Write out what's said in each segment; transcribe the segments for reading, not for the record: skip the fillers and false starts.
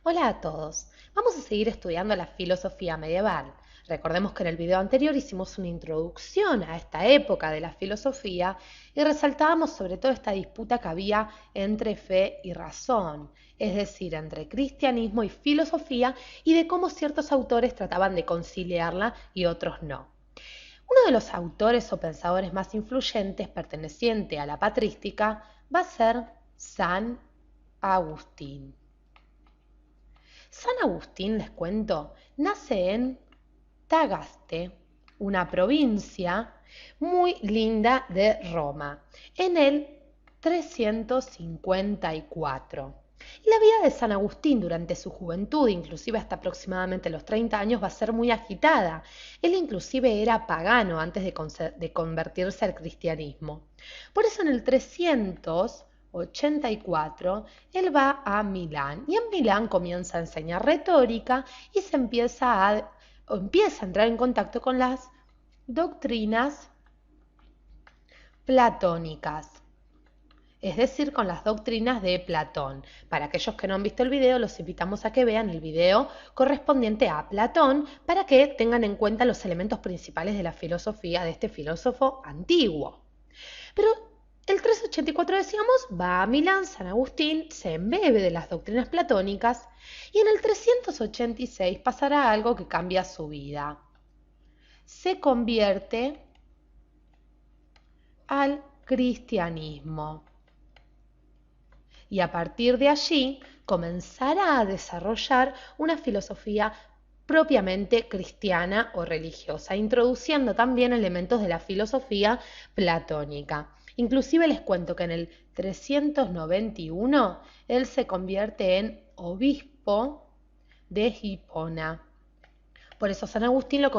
Hola a todos. Vamos a seguir estudiando la filosofía medieval. Recordemos que en el video anterior hicimos una introducción a esta época de la filosofía y resaltábamos sobre todo esta disputa que había entre fe y razón, es decir, entre cristianismo y filosofía y de cómo ciertos autores trataban de conciliarla y otros no. Uno de los autores o pensadores más influyentes perteneciente a la patrística va a ser San Agustín. San Agustín, les cuento, nace en Tagaste, una provincia muy linda de Roma, en el 354. Y la vida de San Agustín durante su juventud, inclusive hasta aproximadamente los 30 años, va a ser muy agitada. Él inclusive era pagano antes de convertirse al cristianismo. Por eso en el 384 él va a Milán y en Milán comienza a enseñar retórica y empieza a entrar en contacto con las doctrinas platónicas, es decir, con las doctrinas de Platón. Para aquellos que no han visto el video, los invitamos a que vean el video correspondiente a Platón para que tengan en cuenta los elementos principales de la filosofía de este filósofo antiguo. Pero el 384, decíamos, va a Milán, San Agustín, se embebe de las doctrinas platónicas y en el 386 pasará algo que cambia su vida. Se convierte al cristianismo y a partir de allí comenzará a desarrollar una filosofía propiamente cristiana o religiosa, introduciendo también elementos de la filosofía platónica. Inclusive les cuento que en el 391 él se convierte en obispo de Hipona. Por eso San Agustín lo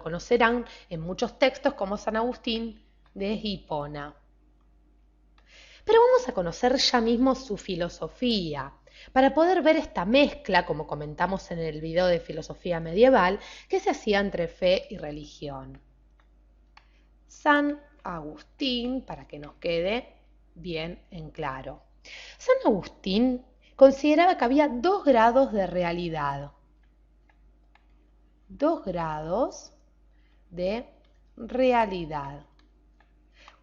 conocerán en muchos textos como San Agustín de Hipona. Pero vamos a conocer ya mismo su filosofía, para poder ver esta mezcla, como comentamos en el video de filosofía medieval, que se hacía entre fe y religión. San Agustín, para que nos quede bien en claro. San Agustín consideraba que había dos grados de realidad. Dos grados de realidad.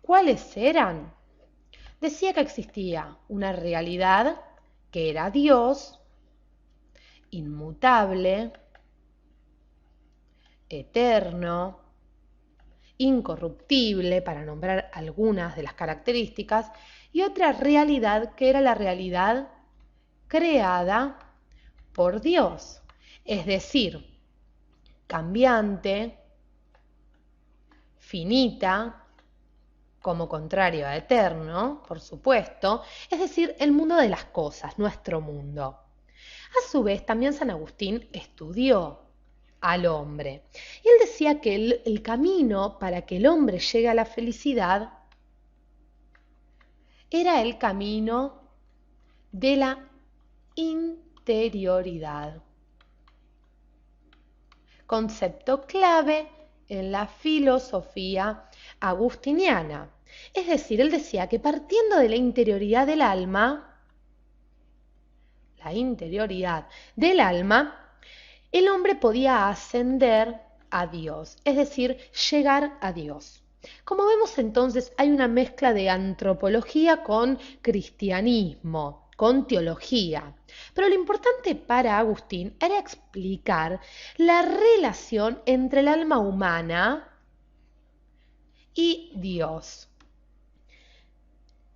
¿Cuáles eran? Decía que existía una realidad que era Dios, inmutable, eterno, incorruptible, para nombrar algunas de las características, y otra realidad que era la realidad creada por Dios, es decir, cambiante, finita, como contrario a eterno, por supuesto, es decir, el mundo de las cosas, nuestro mundo. A su vez, también San Agustín estudió al hombre. Y él decía que el camino para que el hombre llegue a la felicidad era el camino de la interioridad. Concepto clave en la filosofía agustiniana. Es decir, él decía que partiendo de la interioridad del alma, el hombre podía ascender a Dios, es decir, llegar a Dios. Como vemos entonces, hay una mezcla de antropología con cristianismo, con teología. Pero lo importante para Agustín era explicar la relación entre el alma humana y Dios.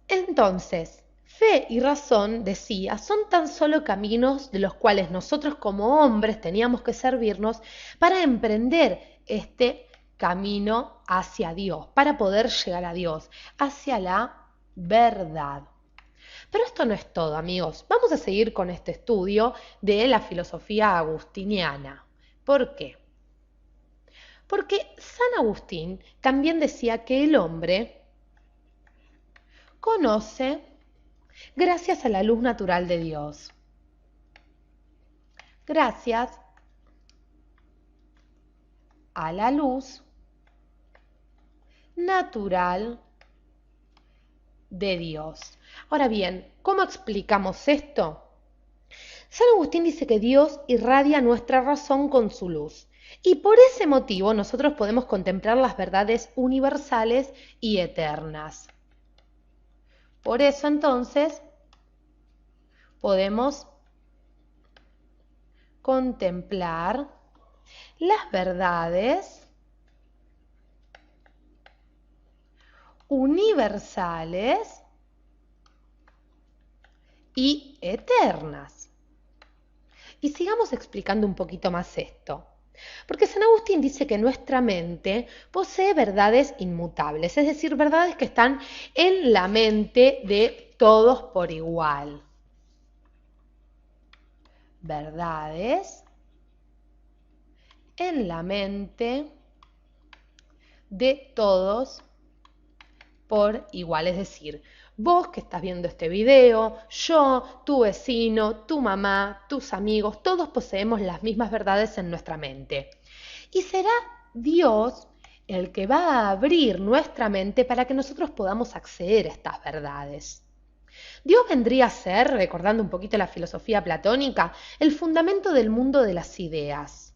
Entonces, fe y razón, decía, son tan solo caminos de los cuales nosotros como hombres teníamos que servirnos para emprender este camino hacia Dios, para poder llegar a Dios, hacia la verdad. Pero esto no es todo, amigos. Vamos a seguir con este estudio de la filosofía agustiniana. ¿Por qué? Porque San Agustín también decía que el hombre conoce gracias a la luz natural de Dios. Gracias a la luz natural de Dios. Ahora bien, ¿cómo explicamos esto? San Agustín dice que Dios irradia nuestra razón con su luz. Y por ese motivo nosotros podemos contemplar las verdades universales y eternas. Por eso entonces podemos contemplar las verdades universales y eternas. Y sigamos explicando un poquito más esto. Porque San Agustín dice que nuestra mente posee verdades inmutables, es decir, verdades que están en la mente de todos por igual. Verdades en la mente de todos por igual, es decir, vos que estás viendo este video, yo, tu vecino, tu mamá, tus amigos, todos poseemos las mismas verdades en nuestra mente. Y será Dios el que va a abrir nuestra mente para que nosotros podamos acceder a estas verdades. Dios vendría a ser, recordando un poquito la filosofía platónica, el fundamento del mundo de las ideas.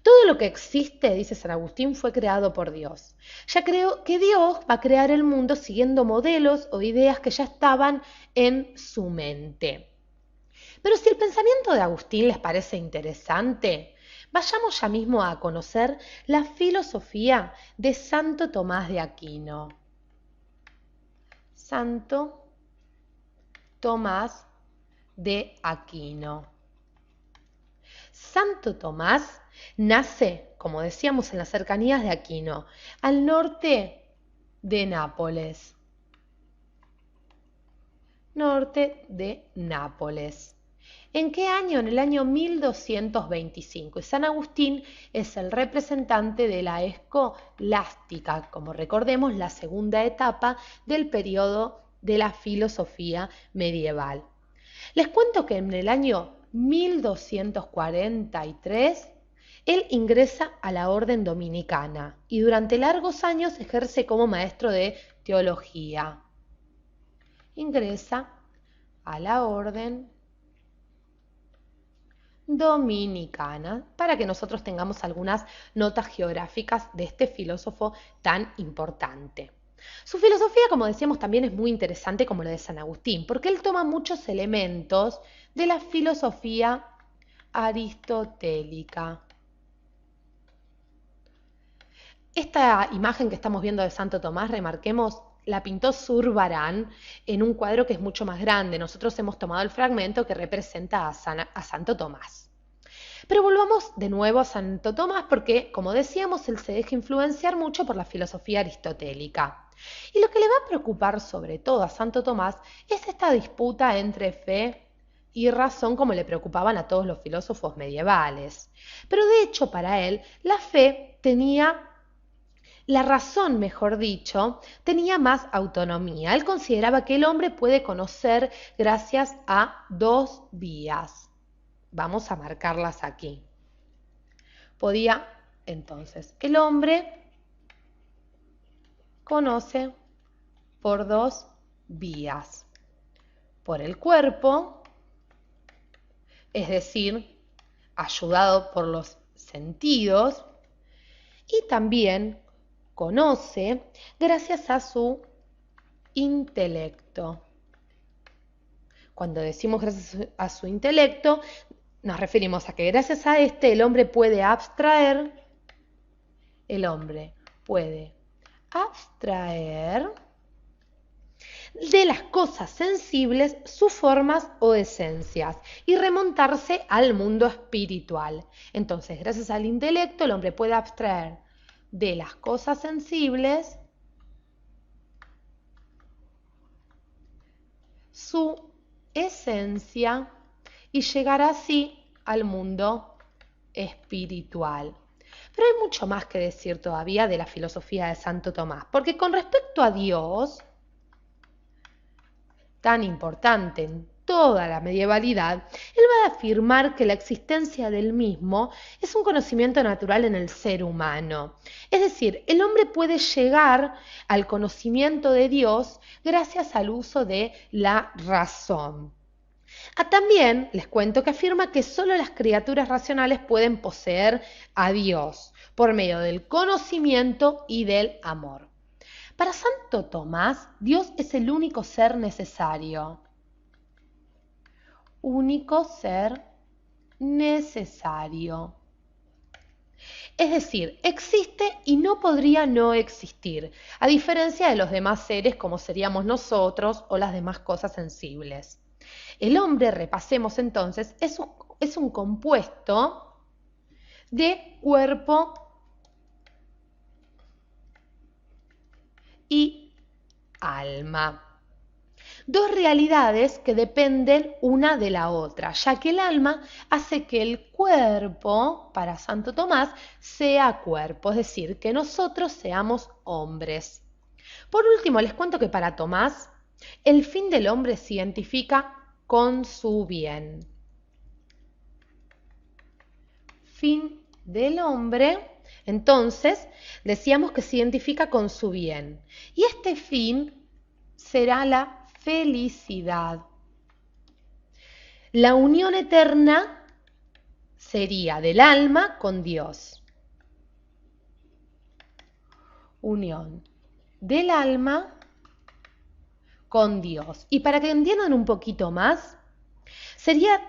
Todo lo que existe, dice San Agustín, fue creado por Dios. Ya creo que Dios va a crear el mundo siguiendo modelos o ideas que ya estaban en su mente. Pero si el pensamiento de Agustín les parece interesante, vayamos ya mismo a conocer la filosofía de Santo Tomás de Aquino. Santo Tomás de Aquino. Santo Tomás nace, como decíamos, en las cercanías de Aquino, al norte de Nápoles. Norte de Nápoles. ¿En qué año? En el año 1225. Y San Agustín es el representante de la escolástica, como recordemos, la segunda etapa del periodo de la filosofía medieval. Les cuento que en el año 1243 él ingresa a la orden dominicana y durante largos años ejerce como maestro de teología. Ingresa a la orden dominicana para que nosotros tengamos algunas notas geográficas de este filósofo tan importante. Su filosofía, como decíamos, también es muy interesante como la de San Agustín, porque él toma muchos elementos de la filosofía aristotélica. Esta imagen que estamos viendo de Santo Tomás, remarquemos, la pintó Zurbarán en un cuadro que es mucho más grande. Nosotros hemos tomado el fragmento que representa a Santo Tomás. Pero volvamos de nuevo a Santo Tomás porque, como decíamos, él se deja influenciar mucho por la filosofía aristotélica. Y lo que le va a preocupar sobre todo a Santo Tomás es esta disputa entre fe y razón, como le preocupaban a todos los filósofos medievales. Pero de hecho para él la fe tenía... La razón, mejor dicho, tenía más autonomía. Él consideraba que el hombre puede conocer gracias a dos vías. Vamos a marcarlas aquí. Podía, entonces, el hombre conoce por dos vías. Por el cuerpo, es decir, ayudado por los sentidos, y también conoce gracias a su intelecto. Cuando decimos gracias a su intelecto, nos referimos a que gracias a este el hombre puede abstraer de las cosas sensibles sus formas o esencias y remontarse al mundo espiritual. Entonces, gracias al intelecto, el hombre puede abstraer de las cosas sensibles su esencia y llegar así al mundo espiritual. Pero hay mucho más que decir todavía de la filosofía de Santo Tomás, porque con respecto a Dios, tan importante en toda la medievalidad, él va a afirmar que la existencia del mismo es un conocimiento natural en el ser humano. Es decir, el hombre puede llegar al conocimiento de Dios gracias al uso de la razón. También les cuento que afirma que solo las criaturas racionales pueden poseer a Dios por medio del conocimiento y del amor. Para Santo Tomás, Dios es el único ser necesario. Único ser necesario. Es decir, existe y no podría no existir, a diferencia de los demás seres como seríamos nosotros o las demás cosas sensibles. El hombre, repasemos entonces, es un compuesto de cuerpo y alma. Dos realidades que dependen una de la otra, ya que el alma hace que el cuerpo, para Santo Tomás, sea cuerpo, es decir, que nosotros seamos hombres. Por último, les cuento que para Tomás, el fin del hombre se identifica con su bien. Fin del hombre, entonces, decíamos que se identifica con su bien. Y este fin será la felicidad. La unión eterna sería del alma con Dios. Unión del alma con Dios. Y para que entiendan un poquito más, sería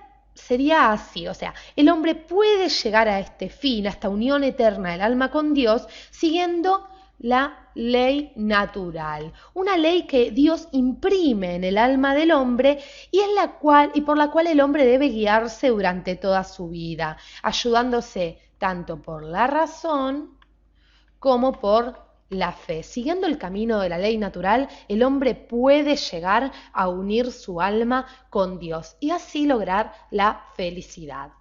así, o sea, el hombre puede llegar a este fin, a esta unión eterna del alma con Dios, siguiendo la ley natural, una ley que Dios imprime en el alma del hombre y por la cual el hombre debe guiarse durante toda su vida, ayudándose tanto por la razón como por la fe. Siguiendo el camino de la ley natural, el hombre puede llegar a unir su alma con Dios y así lograr la felicidad.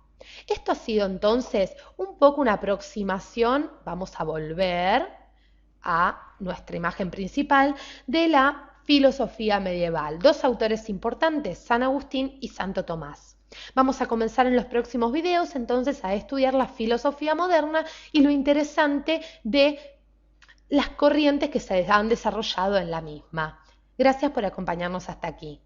Esto ha sido entonces un poco una aproximación, vamos a volver a nuestra imagen principal de la filosofía medieval. Dos autores importantes, San Agustín y Santo Tomás. Vamos a comenzar en los próximos videos entonces a estudiar la filosofía moderna y lo interesante de las corrientes que se han desarrollado en la misma. Gracias por acompañarnos hasta aquí.